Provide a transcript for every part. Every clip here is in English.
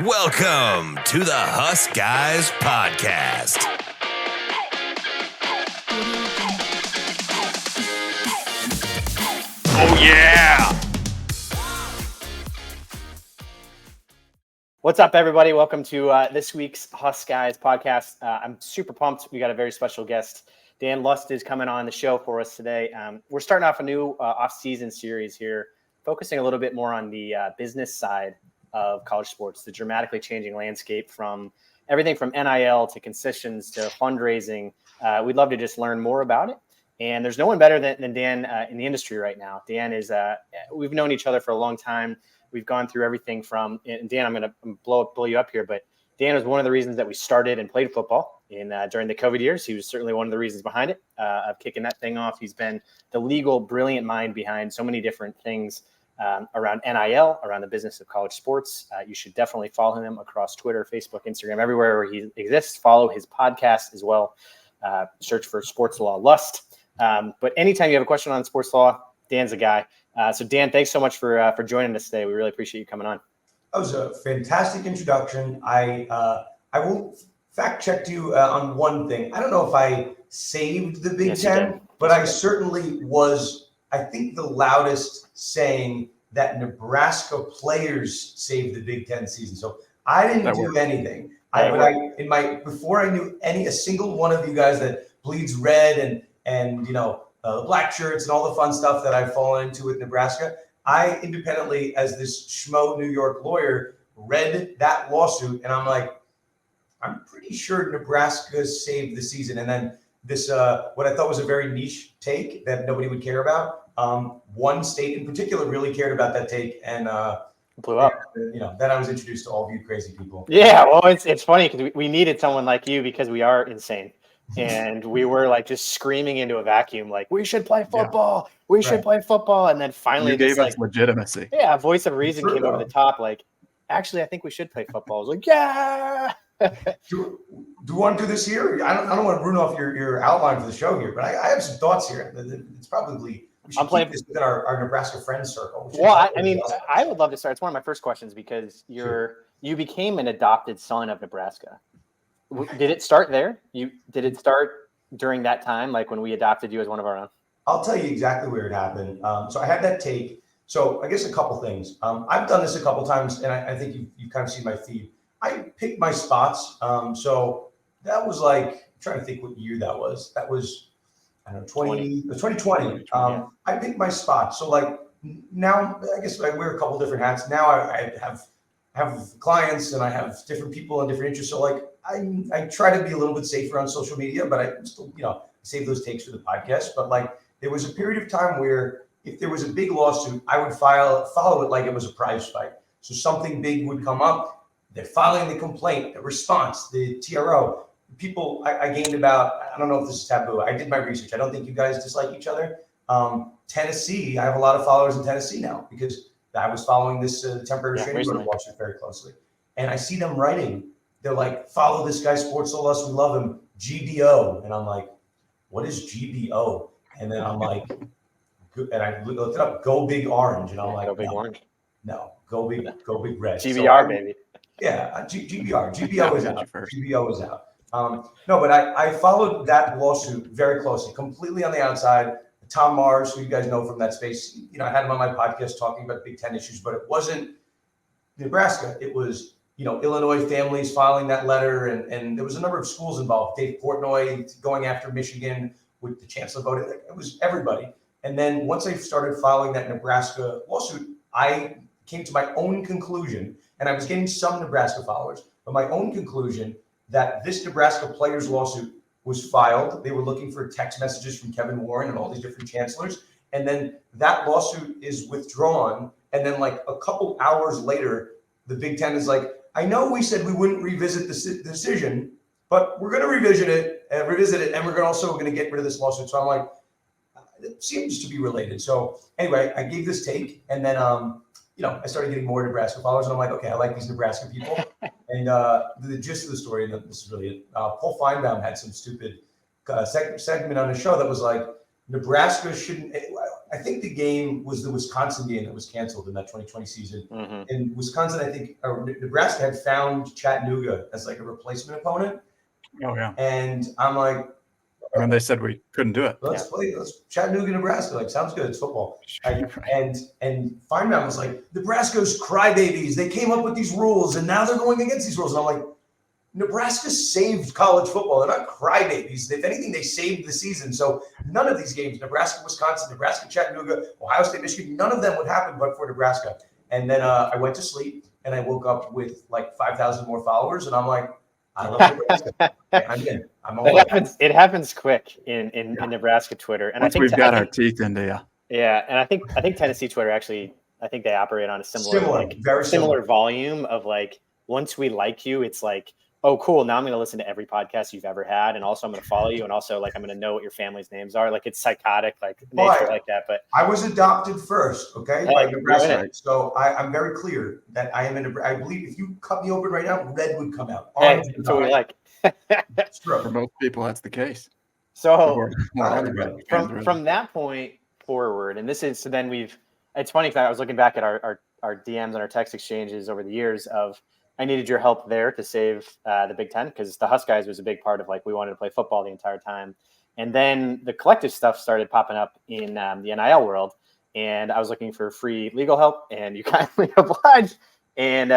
Welcome to the Huskers podcast. Oh, yeah. What's up, everybody? Welcome to this week's Huskers podcast. I'm super pumped. We got a very special guest. Dan Lust is coming on the show for us today. We're starting off a new off-season series here, focusing a little bit more on the business side of college sports, the dramatically changing landscape from everything from NIL to concessions to fundraising. We'd love to just learn more about it. And there's no one better than Dan in the industry right now. Dan is, we've known each other for a long time. We've gone through everything from, and Dan, I'm going to blow you up here, but Dan was one of the reasons that we started and played football during the COVID years. He was certainly one of the reasons behind it, of kicking that thing off. He's been the legal, brilliant mind behind so many different things around NIL, around the business of college sports. You should definitely follow him across Twitter, Facebook, Instagram, everywhere where he exists. Follow his podcast as well. Search for Sports Law Lust. But anytime you have a question on sports law, Dan's a guy. So Dan, thanks so much for joining us today. We really appreciate you coming on. That was a fantastic introduction. I will fact check you on one thing. I don't know if I saved the Big Ten, but I certainly was, I think, the loudest saying that Nebraska players saved the Big Ten season. So I didn't do anything. Before I knew a single one of you guys that bleeds red and black shirts and all the fun stuff that I've fallen into with Nebraska, I independently, as this schmo New York lawyer, read that lawsuit, and I'm like, I'm pretty sure Nebraska saved the season. And then this, what I thought was a very niche take that nobody would care about. One state in particular really cared about that take, and blew up. Then I was introduced to all of you crazy people. Yeah, well, it's funny because we needed someone like you because we are insane. And we were like just screaming into a vacuum, like, we should play football. Yeah. We should play football. And then finally, you gave us legitimacy. Yeah, voice of reason came over the top. Like, actually, I think we should play football. I was like, yeah. Do you want to do this here? I don't want to ruin off your outline for the show here, but I have some thoughts here. It's probably we should keep this within our Nebraska friends circle. Well, I would love to start. It's one of my first questions because you became an adopted son of Nebraska. Did it start there? Did it start during that time, like when we adopted you as one of our own? I'll tell you exactly where it happened. So I had that take. So I guess a couple things. I've done this a couple times, and I think you kind of see my feed. I picked my spots. So that was like, I'm trying to think what year that was. That was, I don't know, 2020. I picked my spots. So like now, I guess I wear a couple different hats. Now I have clients and I have different people and different interests. So like I try to be a little bit safer on social media, but I still, save those takes for the podcast. But like there was a period of time where if there was a big lawsuit, I would follow it like it was a prize fight. So something big would come up. They're filing the complaint, the response, the TRO. People, I gained about, I don't know if this is taboo. I did my research. I don't think you guys dislike each other. Tennessee, I have a lot of followers in Tennessee now because I was following this temporary restraining order lawsuit very closely. And I see them writing, they're like, follow this guy, Sports Law Lust, we love him, GBO. And I'm like, what is GBO? And then I'm like, and I looked it up, Go Big Orange. And I'm like, Go Big Orange. No, go big red. GBR, baby. Yeah, GBR. GBO is out. GBO is out. No, but I followed that lawsuit very closely, completely on the outside. Tom Mars, who you guys know from that space, I had him on my podcast talking about Big Ten issues, but it wasn't Nebraska. It was, Illinois families filing that letter, and there was a number of schools involved. Dave Portnoy going after Michigan with the chancellor voting. It was everybody. And then once I started following that Nebraska lawsuit, I came to my own conclusion, and I was getting some Nebraska followers, but my own conclusion that this Nebraska players lawsuit was filed. They were looking for text messages from Kevin Warren and all these different chancellors. And then that lawsuit is withdrawn. And then like a couple hours later, the Big Ten is like, I know we said we wouldn't revisit the decision, but we're going to revisit it, and we're also going to get rid of this lawsuit. So I'm like, it seems to be related. So anyway, I gave this take, and then I started getting more Nebraska followers, and I'm like, okay, I like these Nebraska people. And the gist of the story, and this is really it, Paul Feinbaum had some stupid segment on his show that was like, Nebraska shouldn't, I think the game was the Wisconsin game that was canceled in that 2020 season. And Wisconsin, I think, or Nebraska had found Chattanooga as like a replacement opponent. Oh, yeah. And I'm like, and they said we couldn't do it. let's play. Let's Chattanooga, Nebraska. Like, sounds good. It's football. And Feynman was like, Nebraska's crybabies. They came up with these rules, and now they're going against these rules. And I'm like, Nebraska saved college football. They're not crybabies. If anything, they saved the season. So none of these games, Nebraska, Wisconsin, Nebraska, Chattanooga, Ohio State, Michigan, none of them would happen but for Nebraska. And then I went to sleep, and I woke up with like 5,000 more followers, and I'm like, I love Nebraska. I'm in. I'm all it happens quick in Nebraska Twitter, and once we've got our teeth into you. Yeah, and I think Tennessee Twitter actually, I think they operate on a very similar volume of like, once we like you, it's like, oh, cool. Now I'm going to listen to every podcast you've ever had. And also I'm going to follow you. And also like, I'm going to know what your family's names are. Like, it's psychotic, like nature like that. But I was adopted first. Okay. By Nebraska. So I'm very clear that I am in I believe if you cut me open right now, red would come out. That's what we like. For most people, that's the case. So from that point forward, and it's funny because I was looking back at our DMs and our text exchanges over the years of, I needed your help there to save the Big Ten, because the Huskers was a big part of like, we wanted to play football the entire time. And then the collective stuff started popping up in the NIL world. And I was looking for free legal help, and you kindly obliged. And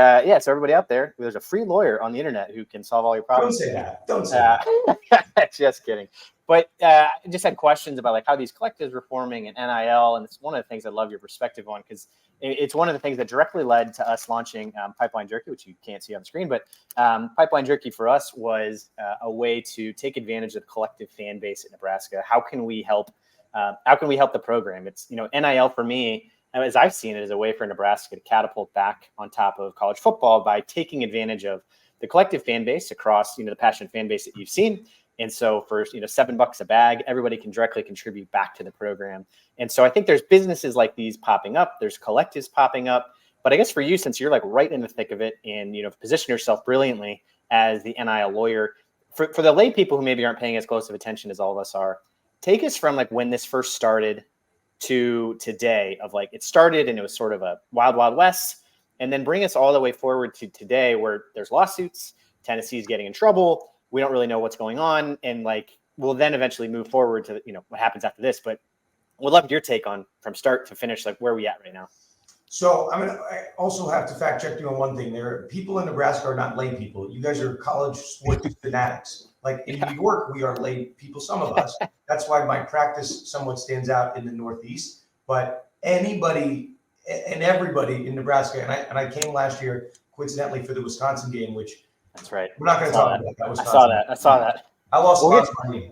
so everybody out there, there's a free lawyer on the internet who can solve all your problems. Don't say that. Just kidding. But I just had questions about like how these collectives were forming and NIL. And it's one of the things I love your perspective on, because it's one of the things that directly led to us launching Pipeline Jerky, which you can't see on the screen. But Pipeline Jerky for us was a way to take advantage of the collective fan base in Nebraska. How can we help? How can we help the program? It's, NIL for me, as I've seen it, is a way for Nebraska to catapult back on top of college football by taking advantage of the collective fan base across, the passionate fan base that you've seen. And so for, $7 a bag, everybody can directly contribute back to the program. And so I think there's businesses like these popping up. There's collectives popping up. But I guess for you, since you're like right in the thick of it and, position yourself brilliantly as the NIL lawyer, for the lay people who maybe aren't paying as close of attention as all of us are, take us from like when this first started to today, of like it started and it was sort of a wild, wild west, and then bring us all the way forward to today where there's lawsuits, Tennessee's getting in trouble. We don't really know what's going on. And like, we'll then eventually move forward to, what happens after this. But we'd love your take on from start to finish, like where are we at right now? So I also have to fact check you on one thing. There are people in Nebraska are not lay people. You guys are college sports fanatics. Like in New York, we are lay people, some of us. That's why my practice somewhat stands out in the Northeast. But anybody and everybody in Nebraska, and I came last year, coincidentally, for the Wisconsin game, which that's right. We're not going to talk about that. Wisconsin. I saw that. I lost lots of money.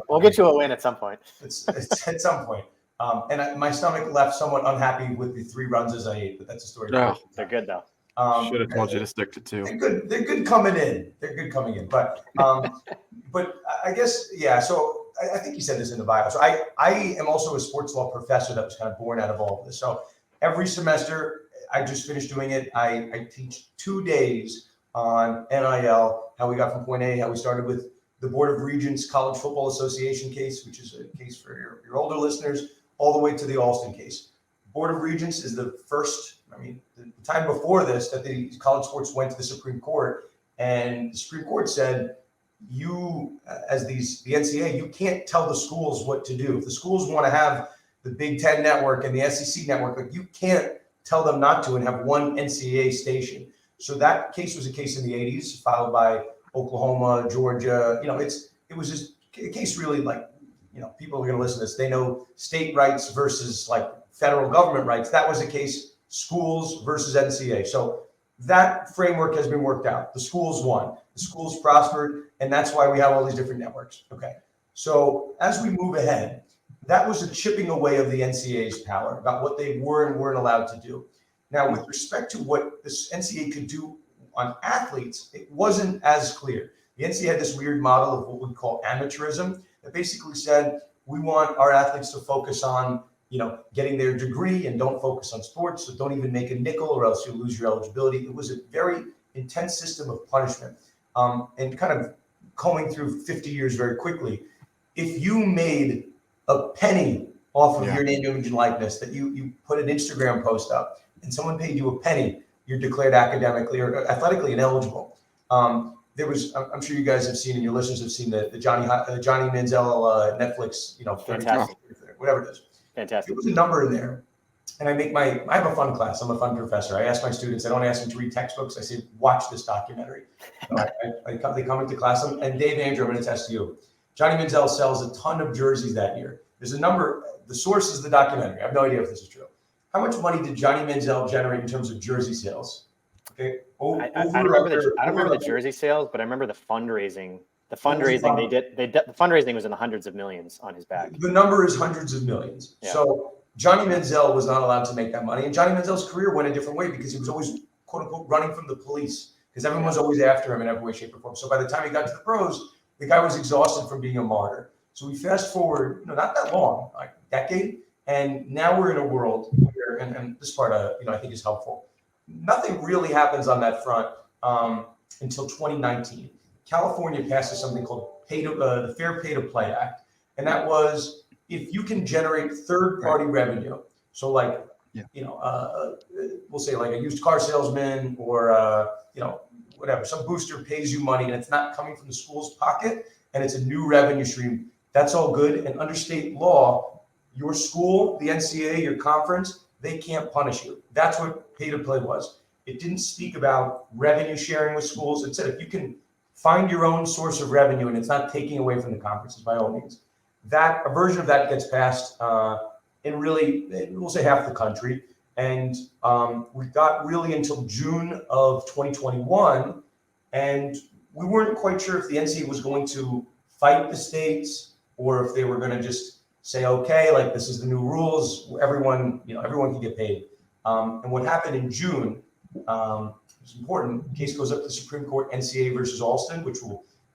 We'll get you a win at some point. It's at some point. My stomach left somewhat unhappy with the 3 runs as I ate, but that's a story. No, they're good though. Should have told you to stick to 2. They're good coming in. But I guess, yeah. So I think you said this in the bio. So I am also a sports law professor that was kind of born out of all of this. So every semester, I just finished doing it. I teach 2 days on NIL, how we got from point A, how we started with the Board of Regents College Football Association case, which is a case for your older listeners, all the way to the Alston case. Board of Regents is the first, the time before this that the college sports went to the Supreme Court, and the Supreme Court said, you, as the NCAA, you can't tell the schools what to do. If the schools want to have the Big Ten network and the SEC network, like you can't tell them not to and have one NCAA station. So that case was a case in the 80s, followed by Oklahoma, Georgia. It was just a case really like, people are going to listen to this. They know state rights versus like federal government rights. That was a case, schools versus NCAA. So that framework has been worked out. The schools won. The schools prospered. And that's why we have all these different networks. Okay. So as we move ahead, that was a chipping away of the NCAA's power about what they were and weren't allowed to do. Now, with respect to what this NCAA could do on athletes, it wasn't as clear. The NCAA had this weird model of what we call amateurism that basically said, we want our athletes to focus on, getting their degree and don't focus on sports. So don't even make a nickel or else you'll lose your eligibility. It was a very intense system of punishment. And kind of combing through 50 years very quickly, if you made a penny off of your name, image, and likeness, that you put an Instagram post up and someone paid you a penny, you're declared academically or athletically ineligible. There was, I'm sure you guys have seen and your listeners have seen the Johnny Manziel Netflix, Fantastic. whatever it is. Fantastic. There was a number in there. And I have a fun class. I'm a fun professor. I ask my students, I don't ask them to read textbooks. I say, watch this documentary. They come into class, and Dave, Andrew, I'm going to test you. Johnny Manziel sells a ton of jerseys that year. There's a number, the source is the documentary. I have no idea if this is true. How much money did Johnny Manziel generate in terms of jersey sales? Okay. I don't remember the jersey sales, but I remember the fundraising. The fundraising was in the hundreds of millions on his back. The number is hundreds of millions. Yeah. So Johnny Manziel was not allowed to make that money. And Johnny Manziel's career went a different way because he was always, quote unquote, running from the police because everyone was always after him in every way, shape, or form. So by the time he got to the pros, the guy was exhausted from being a martyr. So we fast forward, not that long, like a decade. And now we're in a world where, and this part, I think is helpful. Nothing really happens on that front until 2019. California passes something called the Fair Pay to Play Act. And that was, if you can generate third-party revenue, so like, we'll say like a used car salesman or, whatever, some booster pays you money and it's not coming from the school's pocket and it's a new revenue stream, that's all good. And under state law, your school, the NCAA, your conference, they can't punish you. That's what pay to play was. It didn't speak about revenue sharing with schools. It said if you can find your own source of revenue and it's not taking away from the conferences, by all means. That a version of that gets passed in really, we'll say half the country. And we got really until June of 2021. And we weren't quite sure if the NCAA was going to fight the states or if they were going to just say, okay, like this is the new rules. Everyone can get paid. And what happened in June, it's important. The case goes up to the Supreme Court, NCAA versus Alston, which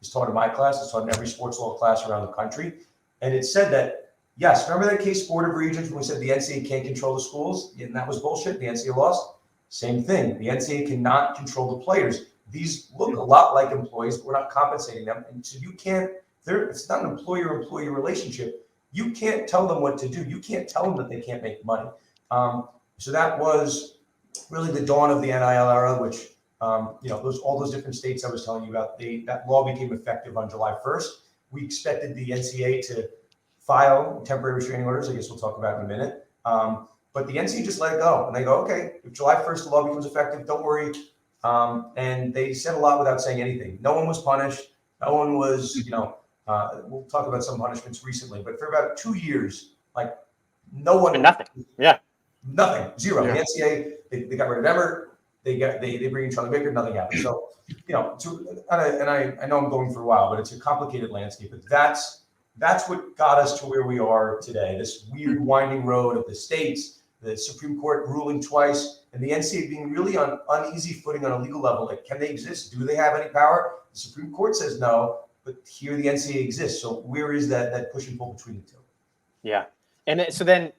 is taught in my class. It's taught in every sports law class around the country. And it said that, yes, remember that case, Board of Regents, when we said the NCAA can't control the schools? And that was bullshit. The NCAA lost. Same thing. The NCAA cannot control the players. These look a lot like employees, but we're not compensating them. And so you can't, it's not an employer-employee relationship. You can't tell them what to do. You can't tell them that they can't make money. So that was really the dawn of the NIL era, which, all those different states I was telling you about, that law became effective on July 1st. We expected the NCAA to file temporary restraining orders. I guess we'll talk about it in a minute. But the NCAA just let it go. And they go, okay, if July 1st the law becomes effective, don't worry. And they said a lot without saying anything. No one was punished. No one was, we'll talk about some punishments recently. But for about 2 years, like no one. Nothing. Yeah. Nothing. Zero. Yeah. The NCAA, they got rid of Emmert. They bring in Charlie Baker. Nothing happened. So, I know I'm going for a while, but it's a complicated landscape. But that's what got us to where we are today. This weird winding road of the states, the Supreme Court ruling twice, and the NCAA being really on uneasy footing on a legal level. Like, can they exist? Do they have any power? The Supreme Court says no, but here the NCAA exists. So where is that push and pull between the two? Yeah. And so then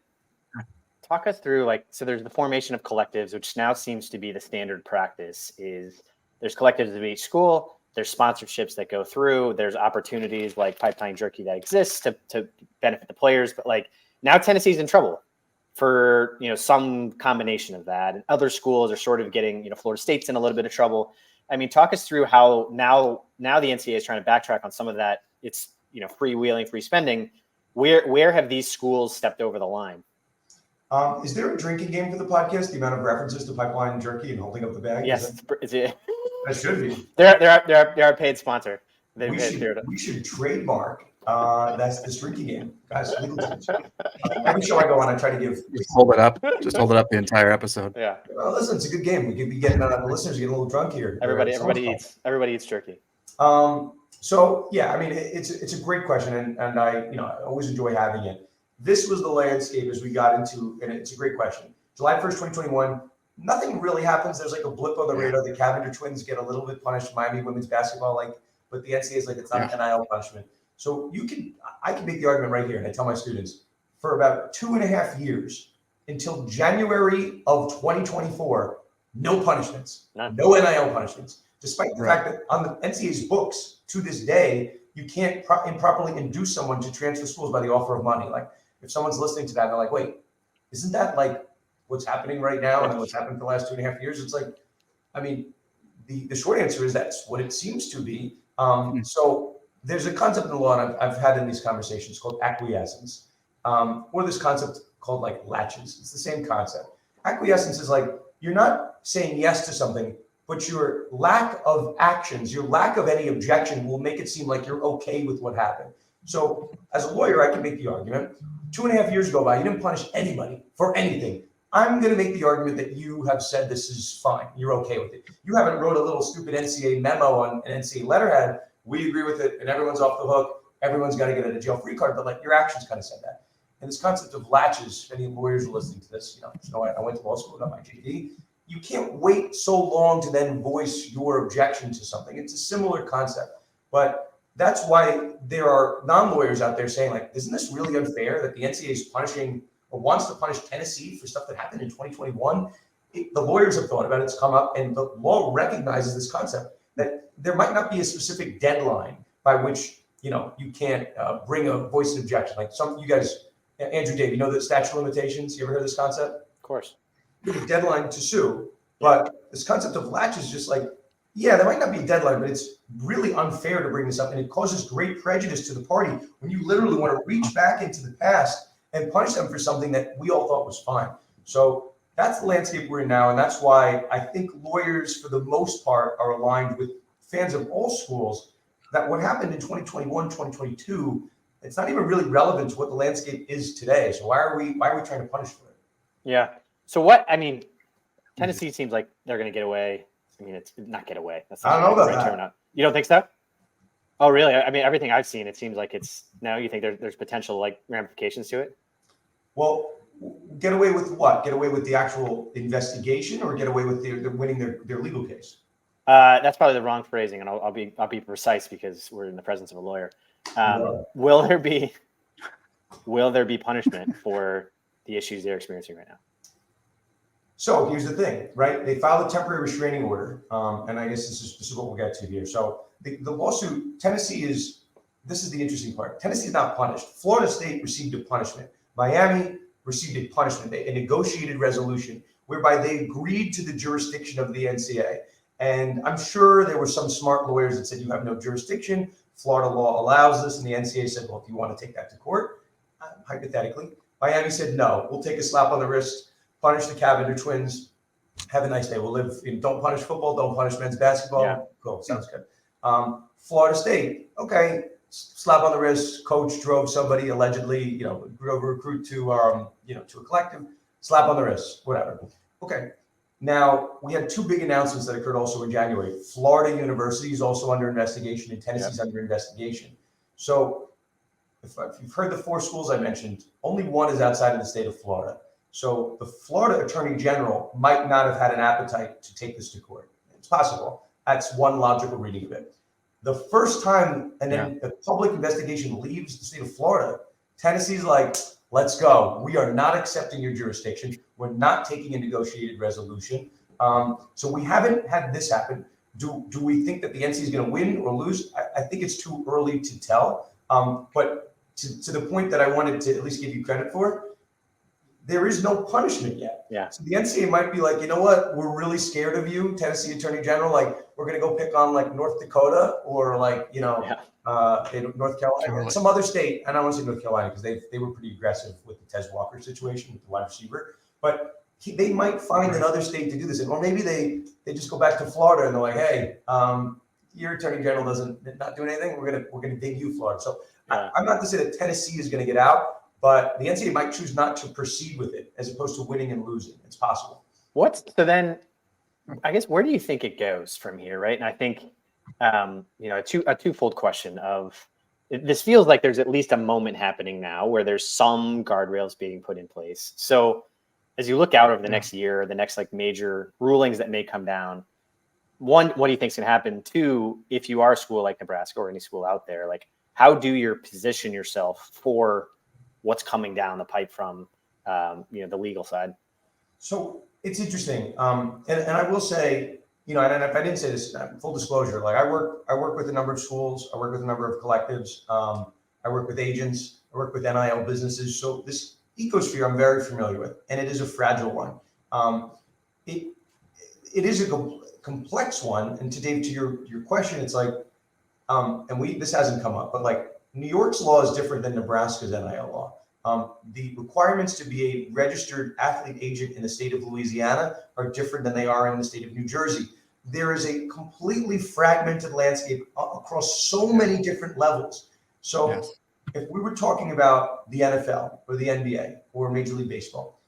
talk us through, so there's the formation of collectives, which now seems to be the standard practice. Is there's collectives at each school, there's sponsorships that go through, there's opportunities like pipeline jerky that exists to benefit the players. But now Tennessee's in trouble for, some combination of that. And other schools are sort of getting, Florida State's in a little bit of trouble. I mean, talk us through how now the NCAA is trying to backtrack on some of that. It's, freewheeling, free spending. Where have these schools stepped over the line? Is there a drinking game for the podcast? The amount of references to pipeline jerky and holding up the bag? Yes, that should be. They're a paid sponsor. We should trademark this drinking game, guys. Every show I go on, I try to give. Just hold it up the entire episode. Yeah. Well, listen, it's a good game. We could be getting the listeners getting a little drunk here. Everybody eats jerky. So yeah, I mean, it's a great question, and I always enjoy having it. This was the landscape as we got into, and it's a great question. July 1st, 2021, nothing really happens. There's a blip on the radar. The Cavender twins get a little bit punished. Miami women's basketball, but the NCAA is it's not an NIL punishment. So I can make the argument right here, and I tell my students, for about 2.5 years until January of 2024, no punishments, no NIL punishments, despite the fact that on the NCAA's books to this day, you can't improperly induce someone to transfer schools by the offer of money. if someone's listening to that, they're like, wait, isn't that like what's happening right now and what's happened for the last 2.5 years? It's like, I mean, the short answer is that's what it seems to be. So there's a concept in the law, and I've had in these conversations called acquiescence, or this concept called like latches. It's the same concept. Acquiescence is like you're not saying yes to something, but your lack of actions, your lack of any objection will make it seem like you're okay with what happened. So as a lawyer, I can make the argument, 2.5 years go by, you didn't punish anybody for anything. I'm going to make the argument that you have said this is fine. You're okay with it. You haven't wrote a little stupid NCAA memo on an NCAA letterhead. We agree with it, and everyone's off the hook. Everyone's got to get a jail-free card, but like your actions kind of said that. And this concept of latches, if any lawyers are listening to this, I went to law school, got my GED. You can't wait so long to then voice your objection to something. It's a similar concept, but that's why there are non-lawyers out there saying, like, isn't this really unfair that the NCAA is punishing or wants to punish Tennessee for stuff that happened in 2021? The lawyers have thought about it, it's come up, and the law recognizes this concept that there might not be a specific deadline by which, you can't bring a voice of objection. Like you guys, Andrew, Dave, you know the statute of limitations? You ever heard of this concept? Of course. You have a deadline to sue, but this concept of latch is just like, yeah, there might not be a deadline, but it's really unfair to bring this up, and it causes great prejudice to the party when you literally want to reach back into the past and punish them for something that we all thought was fine. So that's the landscape we're in now, and that's why I think lawyers, for the most part, are aligned with fans of all schools that what happened in 2021, 2022, it's not even really relevant to what the landscape is today. So why are we trying to punish for it? Yeah. So Tennessee seems like they're going to get away. I mean, it's not get away. That's I don't know about that. You don't think so? Oh, really? I mean, everything I've seen, it seems like it's now you think there's potential like ramifications to it? Well, get away with what? Get away with the actual investigation, or get away with their winning their legal case? That's probably the wrong phrasing, and I'll be precise because we're in the presence of a lawyer. Will there be punishment for the issues they're experiencing right now? So here's the thing, right? They filed a temporary restraining order, and I guess this is what we'll get to here. So the lawsuit, this is the interesting part. Tennessee is not punished. Florida State received a punishment. Miami received a punishment, a negotiated resolution whereby they agreed to the jurisdiction of the NCAA. And I'm sure there were some smart lawyers that said you have no jurisdiction. Florida law allows this, and the NCAA said, well, if you want to take that to court, hypothetically, Miami said no. We'll take a slap on the wrist. Punish the Cavender twins. Have a nice day. We'll live. Don't punish football. Don't punish men's basketball. Yeah. Cool. Sounds good. Florida State. Okay. Slap on the wrist. Coach drove somebody allegedly, drove a recruit to a collective. Slap on the wrist. Whatever. Okay. Now we had two big announcements that occurred also in January. Florida University is also under investigation, and Tennessee's under investigation. So if you've heard the 4 schools I mentioned, only one is outside of the state of Florida. So the Florida Attorney General might not have had an appetite to take this to court. It's possible. That's one logical reading of it. The first time a public investigation leaves the state of Florida, Tennessee's like, let's go. We are not accepting your jurisdiction. We're not taking a negotiated resolution. So we haven't had this happen. Do we think that the NCAA is going to win or lose? I think it's too early to tell. But to the point that I wanted to at least give you credit for, there is no punishment yet. Yeah. So the NCAA might be like, you know what? We're really scared of you, Tennessee Attorney General. Like, we're going to go pick on like North Dakota or like, North Carolina, some other state. And I don't want to say North Carolina because they were pretty aggressive with the Tez Walker situation with the wide receiver. But they might find another state to do this. Or maybe they just go back to Florida and they're like, hey, your Attorney General not doing anything. We're gonna dig you, Florida. So I'm not to say that Tennessee is going to get out. But the NCAA might choose not to proceed with it as opposed to winning and losing. It's possible. So then, I guess, where do you think it goes from here, right? And I think, a twofold question of this feels like there's at least a moment happening now where there's some guardrails being put in place. So as you look out over the next year, the next like major rulings that may come down, one, what do you think is going to happen? Two, if you are a school like Nebraska or any school out there, like how do you position yourself for what's coming down the pipe from, the legal side? So it's interesting. And I will say, and if I didn't say this, full disclosure, like I work with a number of schools. I work with a number of collectives. I work with agents, I work with NIL businesses. So this ecosphere I'm very familiar with, and it is a fragile one. It is a complex one. And to your question, it's like, this hasn't come up, but like New York's law is different than Nebraska's NIL law. The requirements to be a registered athlete agent in the state of Louisiana are different than they are in the state of New Jersey. There is a completely fragmented landscape across so many different levels. So Yes. if we were talking about the NFL or the NBA or Major League Baseball,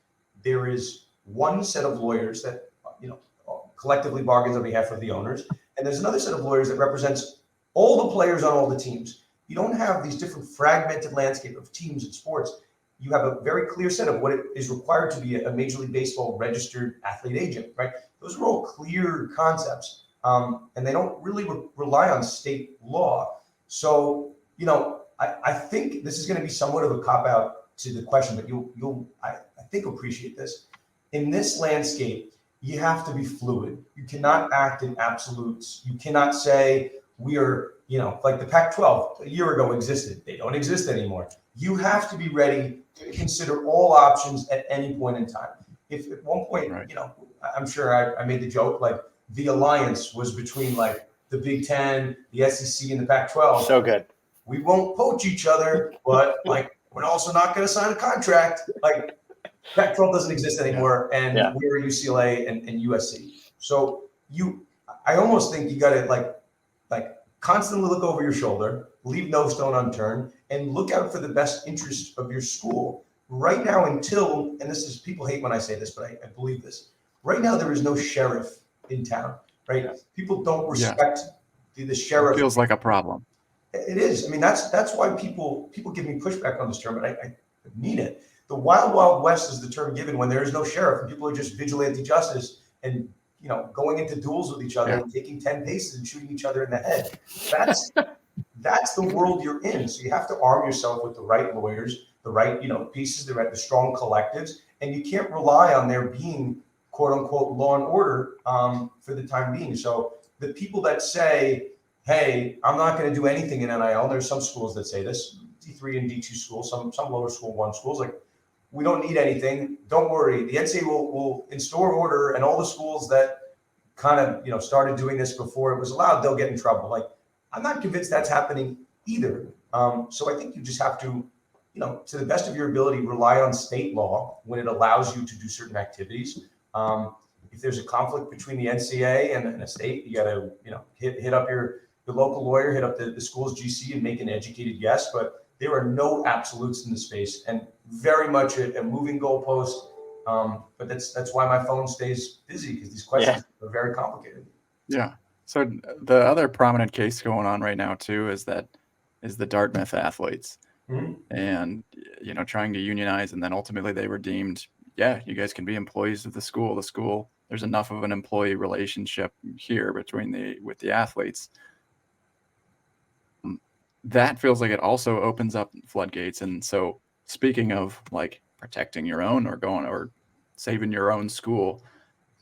there is one set of lawyers that, collectively bargains on behalf of the owners. And there's another set of lawyers that represents all the players on all the teams. You don't have these different fragmented landscape of teams and sports. You have a very clear set of what it is required to be a Major League Baseball registered athlete agent, right? Those are all clear concepts, and they don't really rely on state law. So, I think this is going to be somewhat of a cop-out to the question, but I think appreciate this. In this landscape, you have to be fluid. You cannot act in absolutes. You cannot say we are, like the Pac-12 a year ago existed. They don't exist anymore. You have to be ready to consider all options at any point in time. If at one point, Right. I'm sure I made the joke, like the alliance was between like the Big Ten, the SEC, and the Pac-12. So good. We won't poach each other, but like we're also not going to sign a contract. Like Pac-12 doesn't exist anymore, and we're UCLA and USC. So I almost think you got to like constantly look over your shoulder, leave no stone unturned, and look out for the best interest of your school. Right now, and this is, people hate when I say this, but I believe this. Right now, there is no sheriff in town, right? Yeah. People don't respect the sheriff. It feels like a problem. It is. I mean, that's why people give me pushback on this term, but I mean it. The wild, wild west is the term given when there is no sheriff and people are just vigilante justice and, going into duels with each other and taking 10 paces and shooting each other in the head. That's the world you're in. So you have to arm yourself with the right lawyers, the right, pieces, the strong collectives, and you can't rely on there being quote unquote law and order for the time being. So the people that say, hey, I'm not going to do anything in NIL. There's some schools that say this, D3 and D2 schools, some lower school one schools, like, we don't need anything. Don't worry. The NCAA will install order, and all the schools that kind of, started doing this before it was allowed, they'll get in trouble. Like, I'm not convinced that's happening either. So I think you just have to, to the best of your ability, rely on state law when it allows you to do certain activities. If there's a conflict between the NCAA and a state, you got to, hit up your local lawyer, hit up the school's GC and make an educated guess. But there are no absolutes in the space, and very much a moving goalpost. But that's why my phone stays busy, because these questions are very complicated. Yeah. So the other prominent case going on right now too is the Dartmouth athletes, and trying to unionize, and then ultimately they were deemed, you guys can be employees of the school. The school, there's enough of an employee relationship here with the athletes. That feels like it also opens up floodgates. And so, speaking of like protecting your own or saving your own school,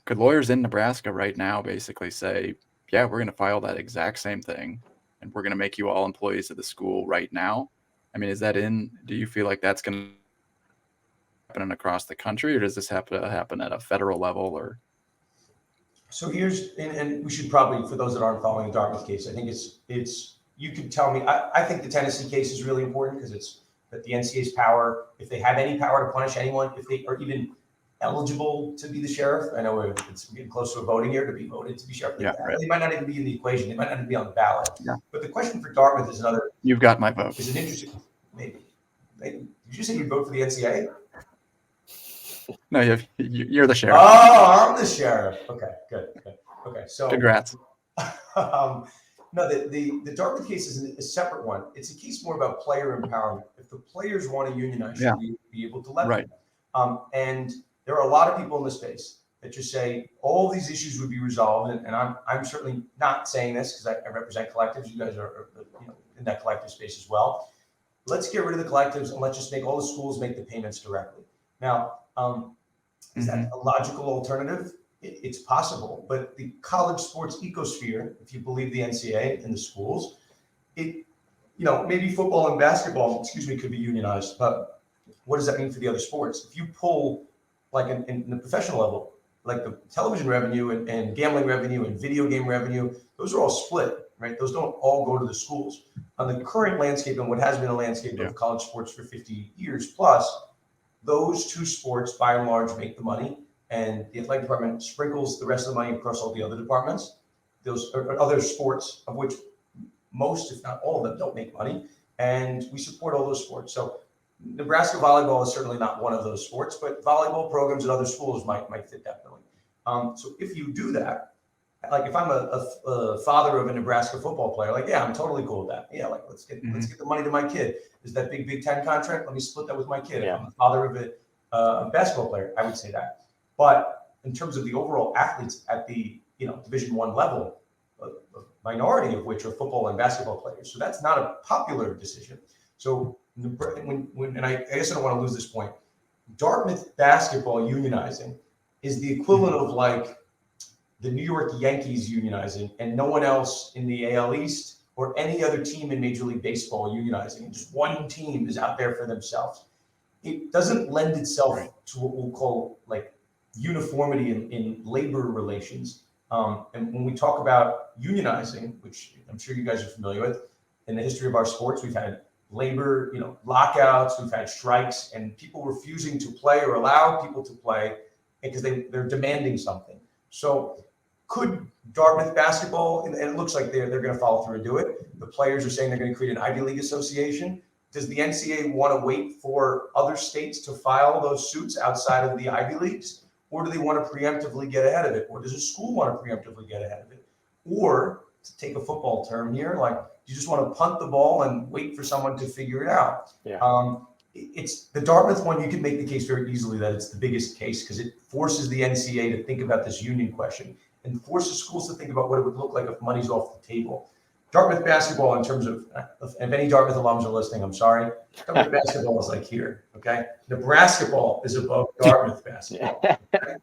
could lawyers in Nebraska right now basically say, we're going to file that exact same thing and we're going to make you all employees of the school right now? I mean, do you feel like that's going to happen across the country, or does this have to happen at a federal level? Or so and we should probably, for those that aren't following the Dartmouth case, I think it's you could tell me, I think the Tennessee case is really important because it's that the NCAA's power, if they have any power to punish anyone, if they are even eligible to be the sheriff. I know it's getting close to a voting year to be voted to be sheriff. They might not even be in the equation. They might not even be on the ballot. Yeah. But the question for Dartmouth is another. You've got my vote. Is an interesting. Maybe. Did you say you'd vote for the NCAA? No, you're the sheriff. Oh, I'm the sheriff. Okay, good. Okay, so. Congrats. No, the Dartmouth case is a separate one. It's a case more about player empowerment. If the players want to unionize, should we be able to let them? And there are a lot of people in the space that just say all these issues would be resolved. And I'm certainly not saying this because I represent collectives. You guys are in that collective space as well. Let's get rid of the collectives and let's just make all the schools make the payments directly. Now, is that a logical alternative? It's possible, but the college sports ecosphere, if you believe the NCAA and the schools, maybe football and basketball, could be unionized, but what does that mean for the other sports? If you pull, like in the professional level, like the television revenue and gambling revenue and video game revenue, those are all split, right? Those don't all go to the schools. On the current landscape and what has been a landscape of college sports for 50 years plus, those two sports by and large make the money, and the athletic department sprinkles the rest of the money across all the other departments. Those are other sports, of which most, if not all of them, don't make money, and we support all those sports. So Nebraska volleyball is certainly not one of those sports, but volleyball programs at other schools might fit that billing. So if you do that, like if I'm a father of a Nebraska football player, like, yeah, I'm totally cool with that. Yeah, like let's get the money to my kid. Is that Big Ten contract? Let me split that with my kid. Yeah. If I'm the father of a basketball player, I would say that. But in terms of the overall athletes at the Division I level, a minority of which are football and basketball players. So that's not a popular decision. So when I guess I don't want to lose this point, Dartmouth basketball unionizing is the equivalent of like the New York Yankees unionizing and no one else in the AL East or any other team in Major League Baseball unionizing. And just one team is out there for themselves. It doesn't lend itself to what we'll call like uniformity in labor relations. And when we talk about unionizing, which I'm sure you guys are familiar with, in the history of our sports, we've had labor, lockouts, we've had strikes, and people refusing to play or allow people to play because they're demanding something. So could Dartmouth basketball, and it looks like they're going to follow through and do it. The players are saying they're going to create an Ivy League association. Does the NCAA want to wait for other states to file those suits outside of the Ivy Leagues? Or do they want to preemptively get ahead of it? Or does a school want to preemptively get ahead of it? Or, to take a football term here, like you just want to punt the ball and wait for someone to figure it out. Yeah. It's the Dartmouth one. You can make the case very easily that it's the biggest case because it forces the NCAA to think about this union question and forces schools to think about what it would look like if money's off the table. Dartmouth basketball, in terms of, if any Dartmouth alums are listening, I'm sorry. Dartmouth basketball is like here, okay? Nebraska ball is above Dartmouth basketball. Okay?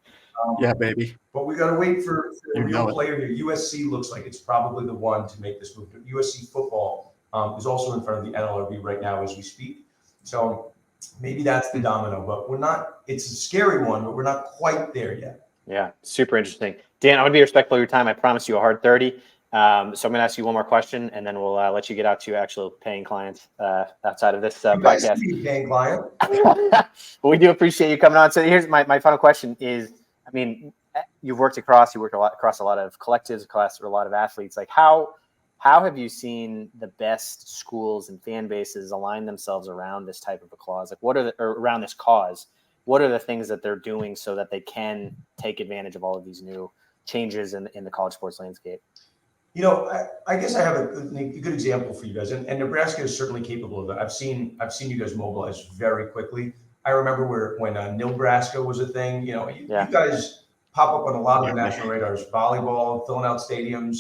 Yeah, baby. But we got to wait for a You know real it. player here. USC looks like it's probably the one to make this move. USC football is also in front of the NLRB right now as we speak. So maybe that's the domino, but we're not. It's a scary one, but we're not quite there yet. Yeah, super interesting. Dan, I want to be respectful of your time. I promised you a hard 30. So I'm going to ask you one more question, and then we'll let you get out to actual paying clients outside of this Guys podcast. can be paying client. Well, we do appreciate you coming on. So here's my final question is, I mean, you worked across a lot of collectives, across a lot of athletes. Like how have you seen the best schools and fan bases align themselves around this type of a clause? Like or around this cause? What are the things that they're doing so that they can take advantage of all of these new changes in the college sports landscape? I guess I have a good example for you guys, and Nebraska is certainly capable of that. I've seen you guys mobilize very quickly. I remember when Nebraska was a thing. You guys pop up on a lot of the national radars. Volleyball, filling out stadiums.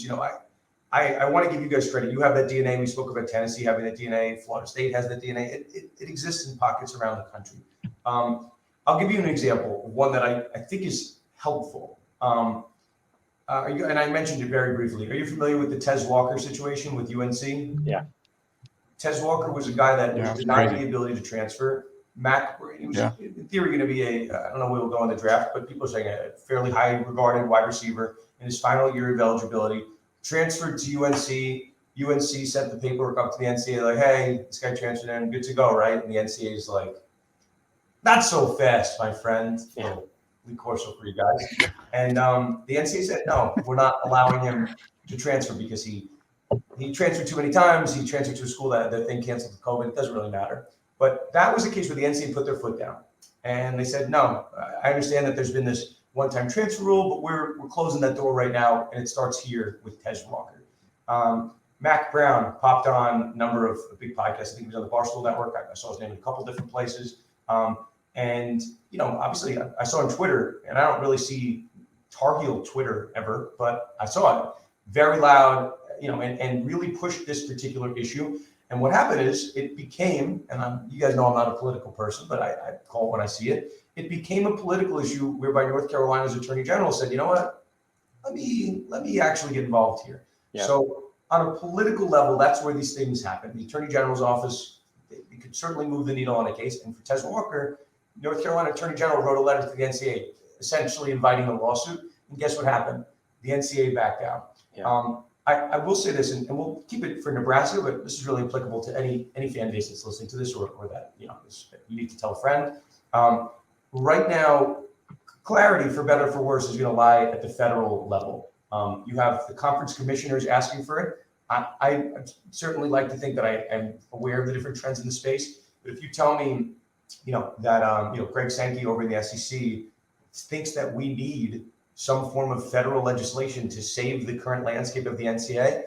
I want to give you guys credit. You have that DNA. We spoke about Tennessee having that DNA. Florida State has that DNA. It exists in pockets around the country. I'll give you an example, one that I think is helpful. And I mentioned it very briefly. Are you familiar with the Tez Walker situation with UNC? Yeah. Tez Walker was a guy that was denied crazy. the ability to transfer. He was in theory going to be I don't know where he'll go in the draft, but people are saying a fairly high regarded wide receiver in his final year of eligibility. Transferred to UNC. UNC sent the paperwork up to the NCAA like, hey, this guy transferred in, good to go, right? And the NCAA is like, not so fast, my friend. Lee Corso for you guys. And the NCAA said, no, we're not allowing him to transfer because he transferred too many times. He transferred to a school that thing canceled with COVID. It doesn't really matter. But that was a case where the NCAA put their foot down. And they said, no, I understand that there's been this one-time transfer rule, but we're closing that door right now, and it starts here with Tez Walker. Mac Brown popped on a number of big podcasts. I think he was on the Barstool Network. I saw his name in a couple different places. And, obviously I saw on Twitter, and I don't really see Tar Heel Twitter ever, but I saw it very loud, and really pushed this particular issue. And what happened is it became, and you guys know I'm not a political person, but I call it when I see it. It became a political issue whereby North Carolina's Attorney General said, you know what, let me actually get involved here. Yeah. So on a political level, that's where these things happen. The Attorney General's office, it could certainly move the needle on a case. And for Tez Walker, North Carolina Attorney General wrote a letter to the NCAA, essentially inviting a lawsuit. And guess what happened? The NCAA backed down. Yeah. I will say this, and we'll keep it for Nebraska, but this is really applicable to any fan base that's listening to this, or that you need to tell a friend. Right now, clarity, for better or for worse, is going to lie at the federal level. You have the conference commissioners asking for it. I certainly like to think that I am aware of the different trends in the space. But if you tell me, that Greg Sankey over in the SEC thinks that we need some form of federal legislation to save the current landscape of the NCAA,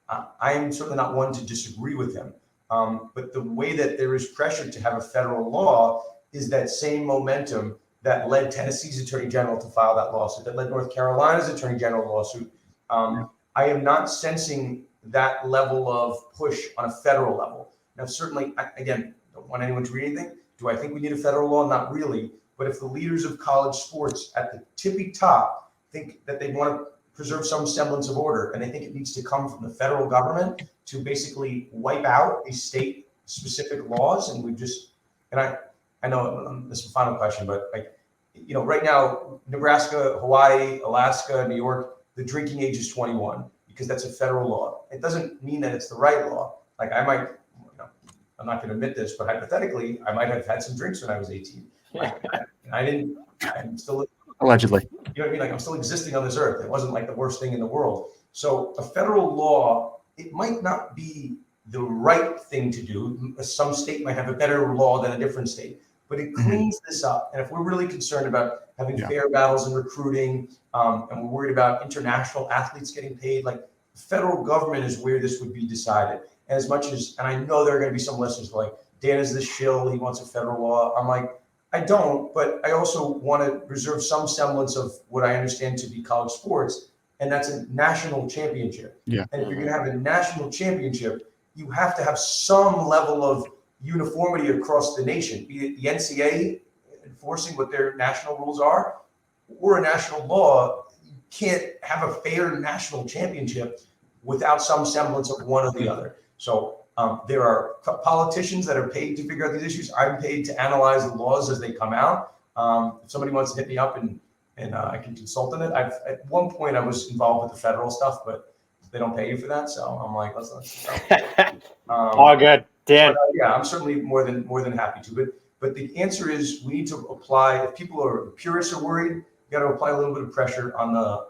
I am certainly not one to disagree with him. But the way that there is pressure to have a federal law is that same momentum that led Tennessee's Attorney General to file that lawsuit, that led North Carolina's Attorney General lawsuit. I am not sensing that level of push on a federal level. Now, certainly, again, don't want anyone to read anything. Do I think we need a federal law? Not really. But if the leaders of college sports at the tippy top think that they want to preserve some semblance of order, and they think it needs to come from the federal government to basically wipe out these state-specific laws, and I know this is a final question, but right now, Nebraska, Hawaii, Alaska, New York, the drinking age is 21 because that's a federal law. It doesn't mean that it's the right law. Like I'm not going to admit this, but hypothetically, I might have had some drinks when I was 18. I'm still Allegedly. You know what I mean? Like, I'm still existing on this earth. It wasn't like the worst thing in the world. So a federal law, it might not be the right thing to do. Some state might have a better law than a different state, but it cleans this up. And if we're really concerned about having fair battles in recruiting, and we're worried about international athletes getting paid, like, the federal government is where this would be decided. And as much as, and I know there are going to be some listeners like, Dan is the shill, he wants a federal law. I'm like, I don't, but I also want to preserve some semblance of what I understand to be college sports, and that's a national championship. Yeah. And if you're going to have a national championship, you have to have some level of uniformity across the nation, be it the NCAA enforcing what their national rules are, or a national law. You can't have a fair national championship without some semblance of one or the other. So there are politicians that are paid to figure out these issues. I'm paid to analyze the laws as they come out. If somebody wants to hit me up and I can consult on it. At one point I was involved with the federal stuff, but they don't pay you for that. So I'm like, let's all good, Dan. Yeah, I'm certainly more than happy to. But the answer is, we need to apply. If people are purists are worried, you got to apply a little bit of pressure on the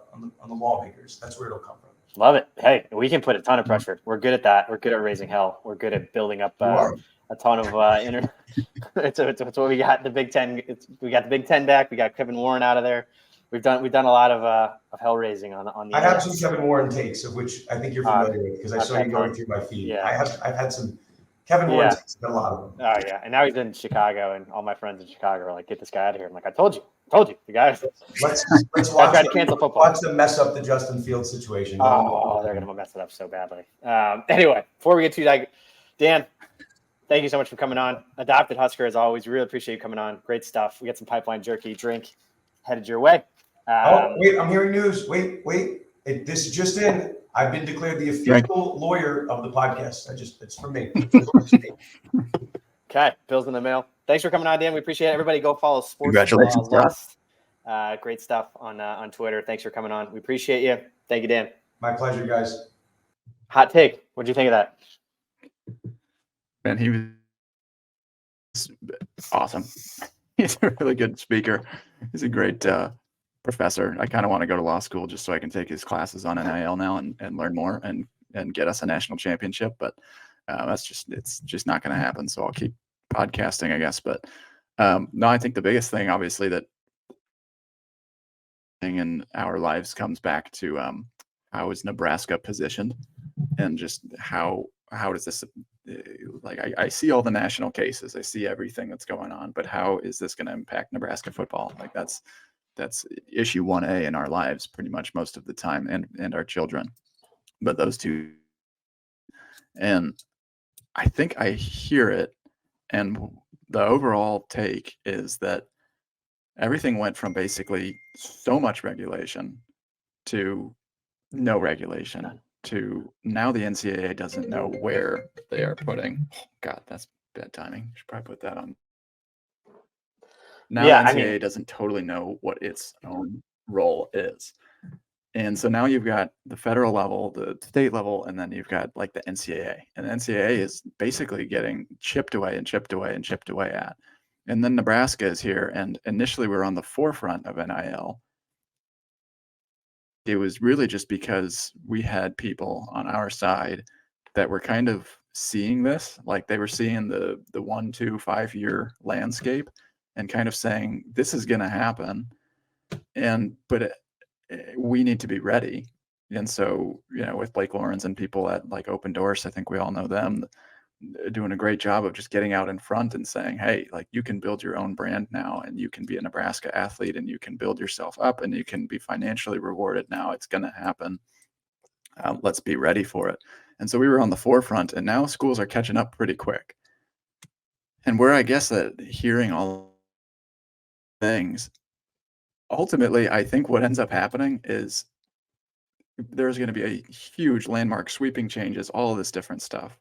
lawmakers. That's where it'll come from. Love it. Hey, we can put a ton of pressure. We're good at that. We're good at raising hell. We're good at building up a ton of internet. It's what we got. The Big Ten. We got the Big Ten back. We got Kevin Warren out of there. We've done a lot of hell raising on the. I have some Kevin Warren takes, of which I think you're familiar with, because I saw you going through my feed. Yeah. I've had some Kevin Warren takes, a lot of them. Oh yeah, and now he's in Chicago, and all my friends in Chicago are like, "Get this guy out of here." I'm like, "I told you, the guy." Let's watch. Try to cancel football. Watch them mess up the Justin Fields situation. Oh, they're gonna mess it up so badly. Anyway, before we get to that, Dan, thank you so much for coming on. Adopted Husker, as always. Really appreciate you coming on. Great stuff. We got some pipeline jerky drink headed your way. Wait, I'm hearing news. Wait. This is just in. I've been declared the official lawyer of the podcast. It's for me. Okay, bills in the mail. Thanks for coming on, Dan. We appreciate it. Everybody go follow Sports Congratulations, Lust. Great stuff on Twitter. Thanks for coming on. We appreciate you. Thank you, Dan. My pleasure, guys. Hot take. What'd you think of that? Man, he was awesome. He's a really good speaker. He's a great professor. I kind of want to go to law school just so I can take his classes on NIL now and learn more and get us a national championship. But it's just not going to happen. So I'll keep podcasting, I guess. But no, I think the biggest thing, obviously, that in our lives comes back to how is Nebraska positioned, and just how does this, like, I see all the national cases, I see everything that's going on, but how is this going to impact Nebraska football? Like, that's issue 1A in our lives pretty much most of the time, and our children. But those two, and I think I hear it, and the overall take is that everything went from basically so much regulation to no regulation to now the NCAA doesn't know where they are putting. Oh, God, that's bad timing. Should probably put that on. Now Yeah, the I mean, NCAA doesn't totally know what its own role is. And so now you've got the federal level, the state level, and then you've got like the NCAA. And the NCAA is basically getting chipped away and chipped away and chipped away at. And then Nebraska is here. And initially we were on the forefront of NIL. It was really just because we had people on our side that were kind of seeing this, like they were seeing the 1, 2, 5 year landscape and kind of saying, this is going to happen. But we need to be ready. And so, with Blake Lawrence and people at like Open Doors, I think we all know them, doing a great job of just getting out in front and saying, hey, like you can build your own brand now and you can be a Nebraska athlete and you can build yourself up and you can be financially rewarded now. It's going to happen. Let's be ready for it. And so we were on the forefront, and now schools are catching up pretty quick. And where I guess that hearing all things, ultimately, I think what ends up happening is there's going to be a huge landmark sweeping changes, all of this different stuff.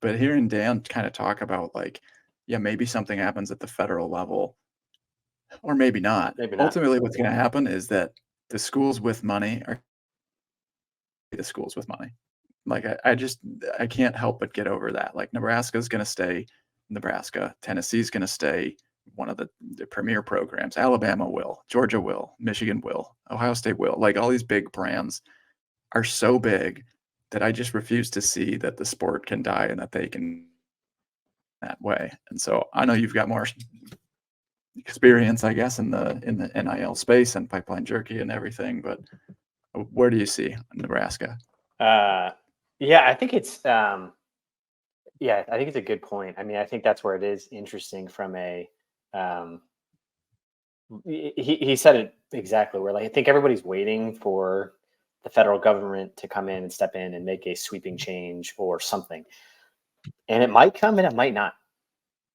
But hearing Dan kind of talk about like, yeah, maybe something happens at the federal level or maybe not. Maybe not. Ultimately, what's going to happen is that the schools with money are the schools with money. Like I can't help but get over that. Like Nebraska is going to stay Nebraska. Tennessee's going to stay one of the premier programs. Alabama will, Georgia will, Michigan will, Ohio State will. Like all these big brands are so big that I just refuse to see that the sport can die and that they can that way. And so I know you've got more experience, I guess, in the NIL space and pipeline jerky and everything, but where do you see Nebraska? Yeah, I think it's I think it's a good point. I mean, I think that's where it is interesting from a he said it exactly where like I think everybody's waiting for the federal government to come in and step in and make a sweeping change or something. And it might come and it might not.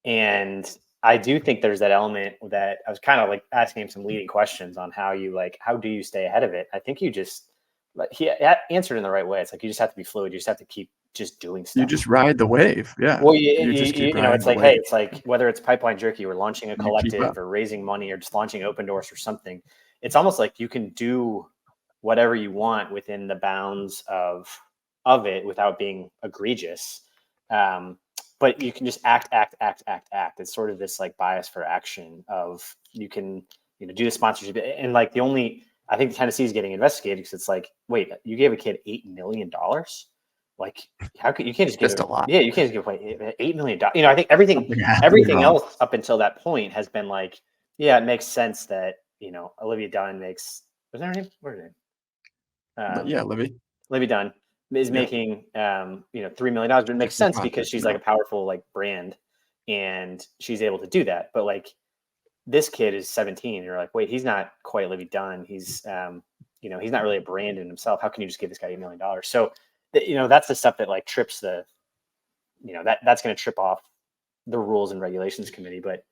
And I do think there's that element that I was kind of like asking him some leading questions on how do you stay ahead of it? I think he answered in the right way. It's like, you just have to be fluid. You just have to keep just doing stuff. You just ride the wave. Yeah. Well, it's like, hey, it's like whether it's pipeline jerky or launching a collective or raising money or just launching Open Doors or something, it's almost like you can do whatever you want within the bounds of it without being egregious. But you can just act. It's sort of this like bias for action of you can, do the sponsorship. And like I think Tennessee is getting investigated because it's like, wait, you gave a kid $8 million? Like, how could you can't just give just a lot? Yeah, you can't just give away $8 million. I think everything else up until that point has been like, yeah, it makes sense that, Olivia Dunn makes, was that her name? What is her name? Libby Dunn is making $3 million. It makes sense because she's like a powerful like brand and she's able to do that. But like this kid is 17 and you're like, wait, he's not quite Libby Dunn. He's he's not really a brand in himself. How can you just give this guy $8 million? So that's the stuff that like trips that's going to trip off the rules and regulations committee. But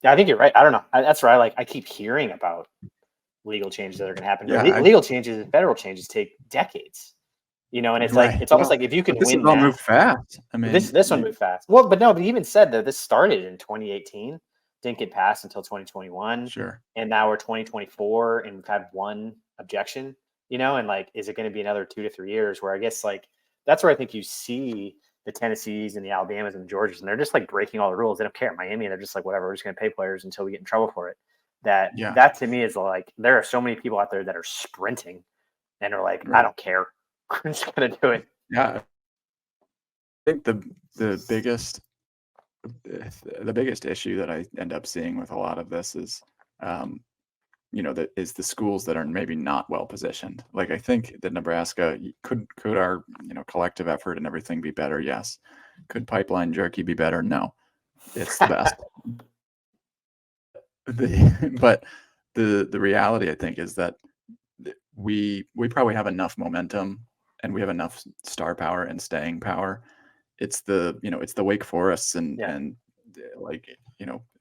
I think you're right. I don't know. That's where I keep hearing about legal changes that are going to happen. Yeah, legal changes and federal changes take decades. And it's like it's almost like if you can win that, moved fast. I mean, this one moved fast. Well, but no, but he even said that this started in 2018, didn't get passed until 2021. Sure. And now we're 2024 and we've had one objection, and like, is it going to be another 2 to 3 years where I guess like that's where I think you see the Tennessees and the Alabamas and the Georgias, and they're just like breaking all the rules. They don't care. Miami, they're just like, whatever, we're just going to pay players until we get in trouble for it. That to me is like, there are so many people out there that are sprinting and are like, I don't care. I'm just going to do it. Yeah. I think the biggest issue that I end up seeing with a lot of this is, that is the schools that are maybe not well positioned. Like I think that Nebraska could our collective effort and everything be better? Yes. Could pipeline jerky be better? No. It's the best. But the reality I think is that we probably have enough momentum and we have enough star power and staying power. It's the Wake Forests and like,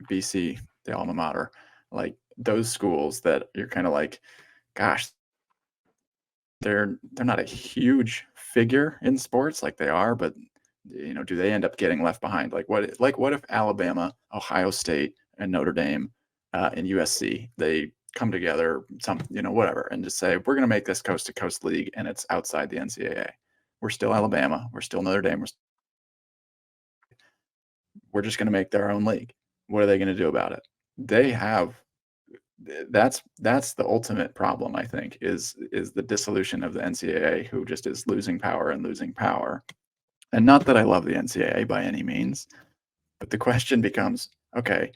BC, the alma mater, like those schools that you're kind of like, gosh, they're not a huge figure in sports, like they are, but do they end up getting left behind? Like what if Alabama, Ohio State, and Notre Dame and USC, they come together, whatever, and just say, we're going to make this coast to coast league, and it's outside the NCAA. We're still Alabama, we're still Notre Dame, we're just going to make their own league. What are they going to do about it? That's the ultimate problem, I think, is the dissolution of the NCAA, who just is losing power and losing power. And not that I love the NCAA by any means, but the question becomes, okay,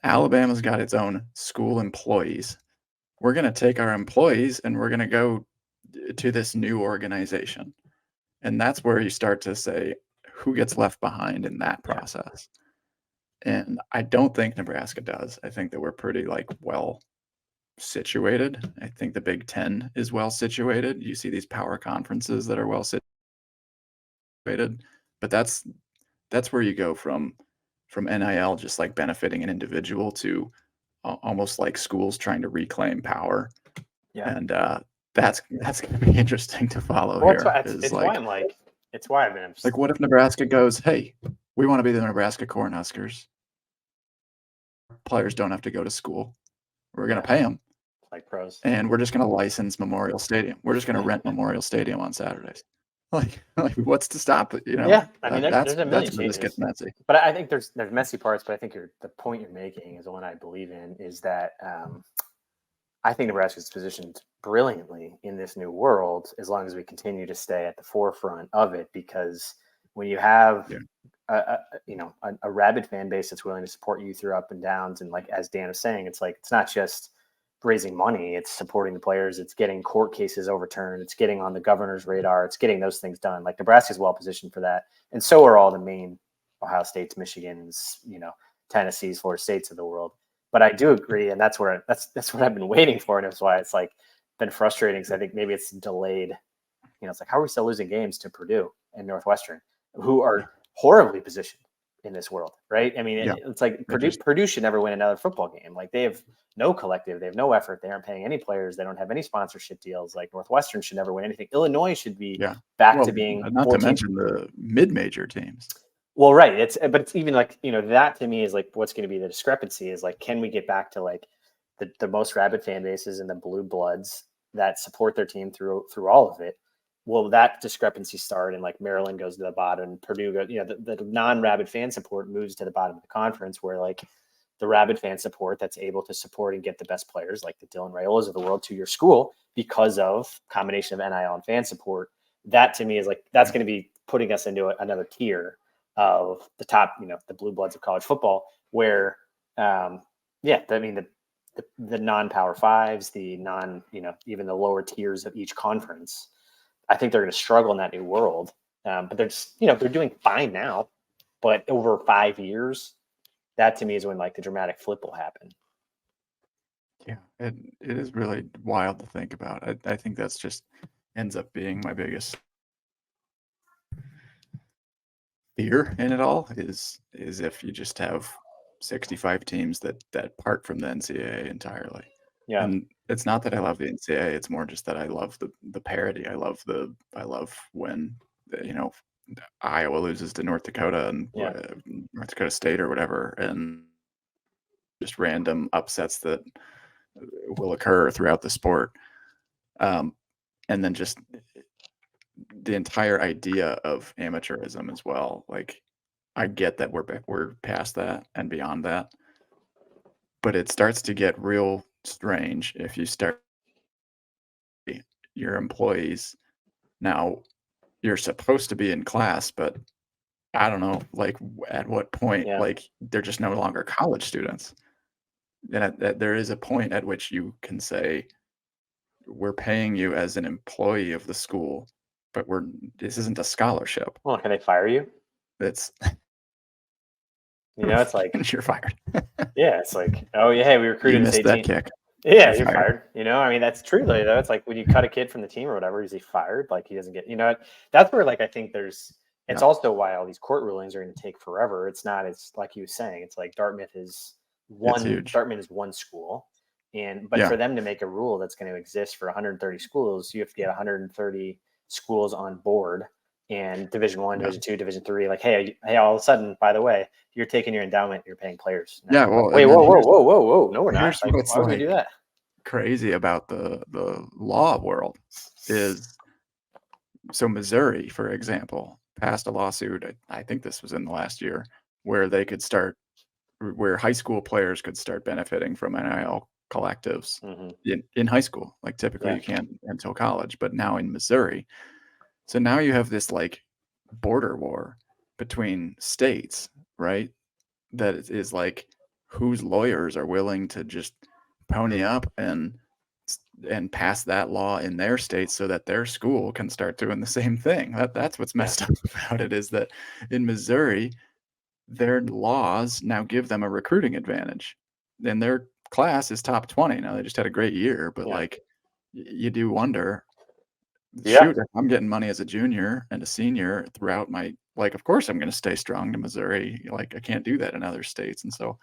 Alabama's got its own school employees. We're going to take our employees and we're going to go to this new organization. And that's where you start to say, who gets left behind in that process? And I don't think Nebraska does. I think that we're pretty well situated. I think the Big Ten is well situated. You see these power conferences that are well situated, but that's where you go from NIL just like benefiting an individual to almost like schools trying to reclaim power. Yeah. And that's going to be interesting to follow Well, here. it's why I've been like, what if Nebraska goes, hey, we want to be the Nebraska Cornhuskers. Players don't have to go to school. We're going to pay them like pros, and we're just going to license Memorial Stadium. We're just going to rent Memorial Stadium on Saturdays. Like what's to stop it? Yeah, I mean, there's a million that's where this changes. gets messy. But I think there's messy parts. But I think the point you're making is the one I believe in, is that I think Nebraska's positioned brilliantly in this new world as long as we continue to stay at the forefront of it. Because when you have a rabid fan base that's willing to support you through up and downs, and like as Dan was saying, it's like it's not just raising money, it's supporting the players, it's getting court cases overturned, it's getting on the governor's radar, it's getting those things done. Like Nebraska's well positioned for that, and so are all the main Ohio States, Michigans, Tennessees, Florida States of the world. But I do agree, and that's what I've been waiting for, and that's why it's like been frustrating, because I think maybe it's delayed. It's like, how are we still losing games to Purdue and Northwestern, who are horribly positioned in this world, right? I mean, it's like Purdue should never win another football game. Like, they have no collective, they have no effort, they aren't paying any players, they don't have any sponsorship deals. Like, Northwestern should never win anything. Illinois should be back to being not 14. To mention the mid-major teams. Well, right. But it's even like, that to me is like what's going to be the discrepancy is like, can we get back to like the most rabid fan bases and the blue bloods that support their team through all of it? Will that discrepancy start, and like Maryland goes to the bottom, Purdue goes, the non-rabid fan support moves to the bottom of the conference, where like the rabid fan support that's able to support and get the best players like the Dylan Raiolas of the world to your school because of combination of NIL and fan support. That to me is like, that's going to be putting us into another tier of the top, the blue bloods of college football, where, I mean, the non-power fives, the even the lower tiers of each conference, I think they're going to struggle in that new world. But they're just, they're doing fine now, but over 5 years, that to me is when like the dramatic flip will happen. Yeah, it is really wild to think about. I think that's just ends up being my biggest fear in it all is if you just have 65 teams that part from the NCAA entirely. Yeah. And it's not that I love the NCAA, it's more just that I love the parity. I love when Iowa loses to North Dakota and North Dakota State or whatever, and just random upsets that will occur throughout the sport. And then just the entire idea of amateurism as well. Like, I get that we're past that and beyond that, but it starts to get real strange if you start your employees. Now, you're supposed to be in class, but I don't know, like at what point, like they're just no longer college students. And there is a point at which you can say, we're paying you as an employee of the school, but this isn't a scholarship. Well, can they fire you? It's it's like you're fired. Yeah, it's like, oh yeah, hey, we recruited you missed this that kick. Yeah, you're fired. I mean, that's true though. It's like when you cut a kid from the team or whatever, is he fired? Like, he doesn't get, that's where like I think it's also why all these court rulings are going to take forever. It's like he was saying, it's like Dartmouth is one school. But for them to make a rule that's going to exist for 130 schools, you have to get 130 schools on board, and Division 1, Division 2, Division 3, like, hey, all of a sudden, by the way, you're taking your endowment, you're paying players. Yeah, well, wait, whoa, no, we're not. here's Like, what's why would we do that? crazy about the law world is, so Missouri, for example, passed a lawsuit, I think this was in the last year, where high school players could start benefiting from NIL collectives in high school. Like typically you can't until college, but now in Missouri. So now you have this like border war between states, right? That is like whose lawyers are willing to just pony up and pass that law in their state so that their school can start doing the same thing. That's what's messed up about it, is that in Missouri, their laws now give them a recruiting advantage. And their class is top 20. Now they just had a great year, but like you do wonder, shoot, if I'm getting money as a junior and a senior throughout my, like, of course I'm going to stay strong to Missouri. Like I can't do that in other states. And so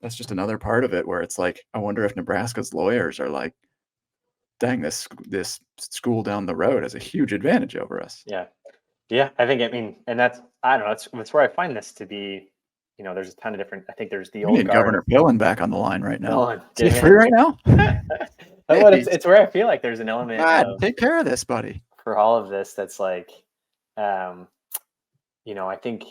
that's just another part of it where it's like, I wonder if Nebraska's lawyers are like, dang, this school down the road has a huge advantage over us. Yeah, I mean, and that's, I don't know, that's where I find this to be, there's a ton of different, I think there's the old guard. Governor Pillen back on the line right now. Is he free right now? It's where I feel like there's an element of, take care of this, buddy. For all of this, that's like, I think,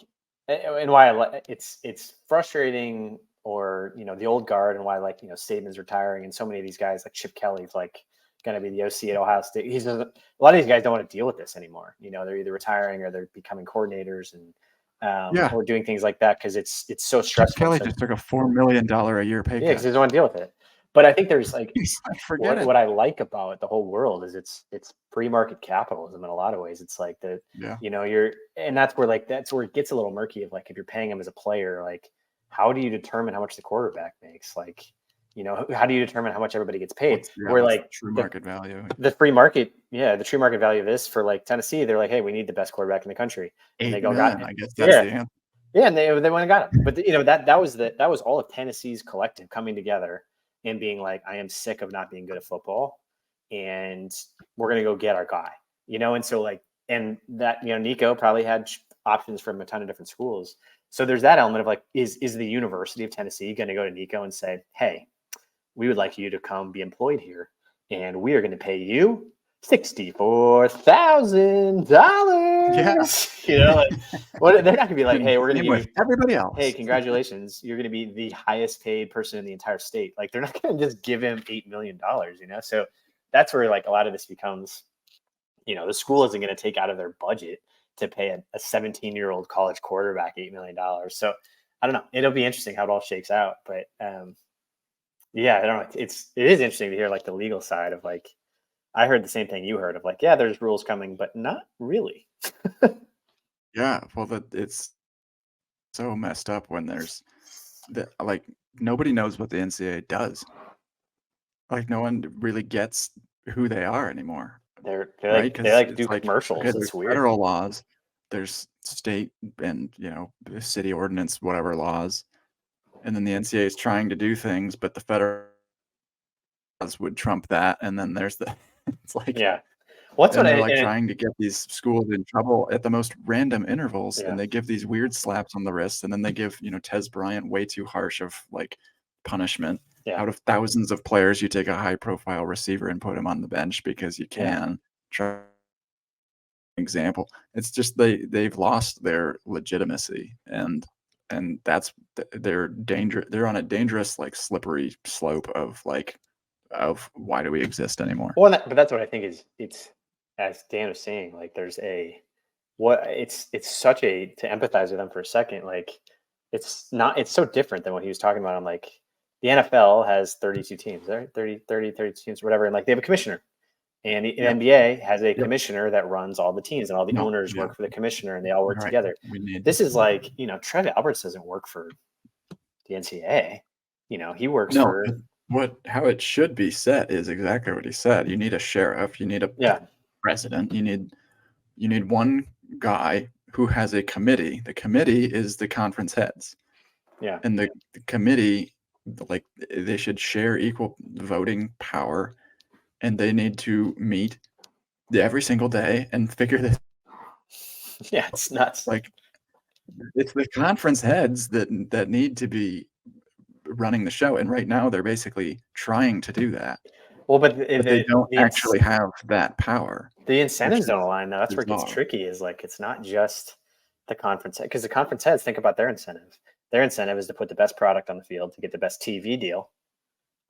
and why it's frustrating, or, the old guard, and why, like, Saban's retiring, and so many of these guys, like Chip Kelly's like going to be the OC at Ohio State. A lot of these guys don't want to deal with this anymore. They're either retiring or they're becoming coordinators and or doing things like that because it's so stressful. Chip Kelly just took a $4 million a year pay cut. Yeah, because he doesn't want to deal with it. But I think there's like what I like about the whole world is it's pre-market capitalism in a lot of ways. It's like and that's where it gets a little murky of like, if you're paying him as a player, like how do you determine how much the quarterback makes? Like, how do you determine how much everybody gets paid? Where like true market value, the free market, the true market value of this for like Tennessee, they're like, hey, we need the best quarterback in the country. And they go, got it. I guess that's the answer. Yeah, and they went and got it. But that was all of Tennessee's collective coming together and being like, I am sick of not being good at football, and we're gonna go get our guy. And so like, and that Nico probably had options from a ton of different schools. So there's that element of like, is the University of Tennessee going to go to Nico and say, hey, we would like you to come be employed here, and we are going to pay you $64,000. Yeah. They're not going to be like, hey, we're going to give you everybody else. Hey, congratulations, you're going to be the highest paid person in the entire state. Like, they're not going to just give him $8 million. So that's where like a lot of this becomes, the school isn't going to take out of their budget to pay a 17-year-old college quarterback $8 million. So I don't know. It'll be interesting how it all shakes out, but yeah, I don't know. It is interesting to hear like the legal side of like, I heard the same thing you heard of like, yeah, there's rules coming, but not really. Yeah, well, it's so messed up when there's like nobody knows what the NCAA does. Like no one really gets who they are anymore. They like do commercials. Okay, it's weird. Federal laws, there's state and city ordinance, whatever laws. And then the NCAA is trying to do things, but the federal laws would trump that. And then there's it's like, they're trying to get these schools in trouble at the most random intervals, and they give these weird slaps on the wrist, and then they give Tez Bryant way too harsh of like punishment. Out of thousands of players, you take a high-profile receiver and put him on the bench because you can. Try example. It's just they've lost their legitimacy, and that's they're on a dangerous like slippery slope of why do we exist anymore? Well, but that's what I think is it's, as Dan was saying, like there's it's such to empathize with them for a second, like it's so different than what he was talking about. I'm like, the NFL has 32 teams, right? 32 teams, whatever. And like they have a commissioner, and the NBA has a commissioner that runs all the teams, and all the owners work for the commissioner, and they all work together. This is like, Trev Alberts doesn't work for the NCAA. He works for how it should be set is exactly what he said. You need a sheriff, you need a president, you need one guy who has a committee. The committee is the conference heads. Yeah. And the committee, like, they should share equal voting power, and they need to meet every single day and figure this. Yeah, it's nuts. Like, it's the conference heads that need to be running the show, and right now they're basically trying to do that. Well, but They don't actually have that power. The incentives don't align, though. That's where it gets bizarre. tricky. Is like it's not just the conference, because the conference heads think about their incentive. Their incentive is to put the best product on the field, to get the best TV deal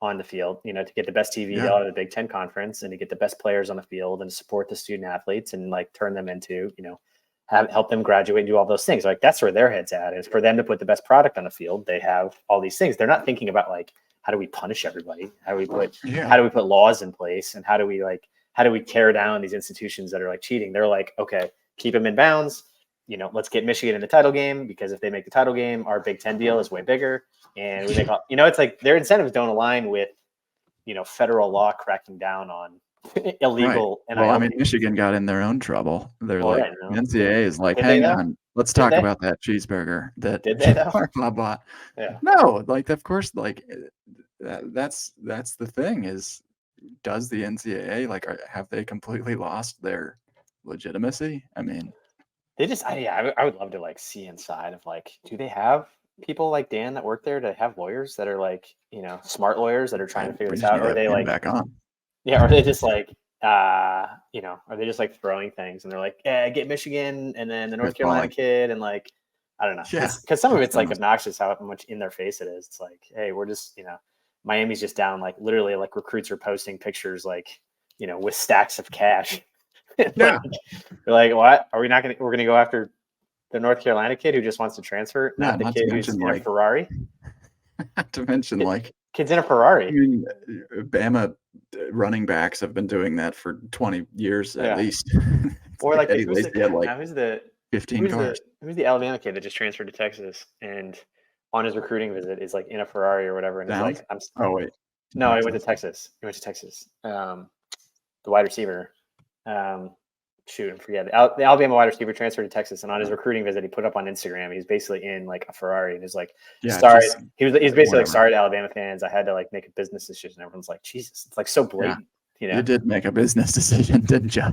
on the field, to get the best TV deal out of the Big Ten conference, and to get the best players on the field and support the student athletes and like turn them into, help them graduate and do all those things. Like that's where their head's at, is for them to put the best product on the field. They have all these things. They're not thinking about like, how do we punish everybody? How do we put laws in place? And how do we tear down these institutions that are like cheating? They're like, okay, keep them in bounds. Let's get Michigan in the title game, because if they make the title game, our Big Ten deal is way bigger. And we make it's like their incentives don't align with, federal law cracking down on illegal. Right. Well, I mean, Michigan got in their own trouble. They're the NCAA is like, hang on, let's talk about that cheeseburger that did they though? Blah blah. Yeah. No, like of course, like that's the thing is, does the NCAA have they completely lost their legitimacy? I mean, they just I would love to like see inside of like, do they have people like Dan that work there to have lawyers that are like, smart lawyers that are trying to figure this out? Or are they like back on? Yeah, or are they just like are they just like throwing things and they're like, yeah, get Michigan and then the North Carolina kid, and like, I don't know. Yeah. Because some of it's like obnoxious how much in their face it is. It's like, hey, we're just, Miami's just down, like literally like recruits are posting pictures like, with stacks of cash. Yeah. They're like, what? We're gonna go after the North Carolina kid who just wants to transfer, not the kid who's in a Ferrari. Not to mention like kids in a Ferrari. I mean, Bama running backs have been doing that for 20 years at least. Or like Eddie Lacy had like who's the 15 cars. Who's the Alabama kid that just transferred to Texas and on his recruiting visit is like in a Ferrari or whatever, and he's like, oh wait, no, he went to Texas. The wide receiver. Shoot, I forget. The Alabama wide receiver transferred to Texas, and on his recruiting visit, he put up on Instagram. He's basically in like a Ferrari, and he's like, "Sorry." He's basically like, "Sorry to Alabama fans. I had to like make a business decision." Everyone's like, "Jesus, it's like so blatant." You did make a business decision, didn't you?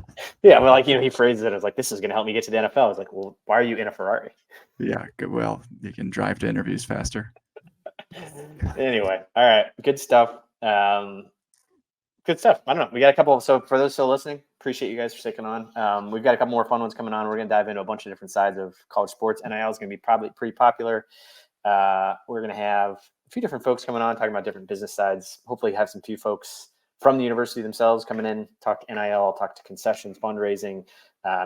Yeah, well, like he phrases it as like, "This is going to help me get to the NFL." I was like, "Well, why are you in a Ferrari?" Yeah, good. Well, you can drive to interviews faster. Anyway, all right, good stuff. Good stuff. I don't know. We got a couple. So for those still listening, appreciate you guys for sticking on. We've got a couple more fun ones coming on. We're going to dive into a bunch of different sides of college sports. NIL is going to be probably pretty popular. We're going to have a few different folks coming on, talking about different business sides. Hopefully have some few folks from the university themselves coming in, talk NIL, talk to concessions, fundraising,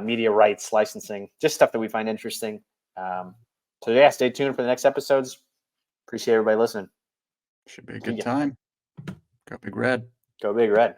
media rights, licensing, just stuff that we find interesting. So yeah, stay tuned for the next episodes. Appreciate everybody listening. Should be a good time. Go Big Red. Go Big Red.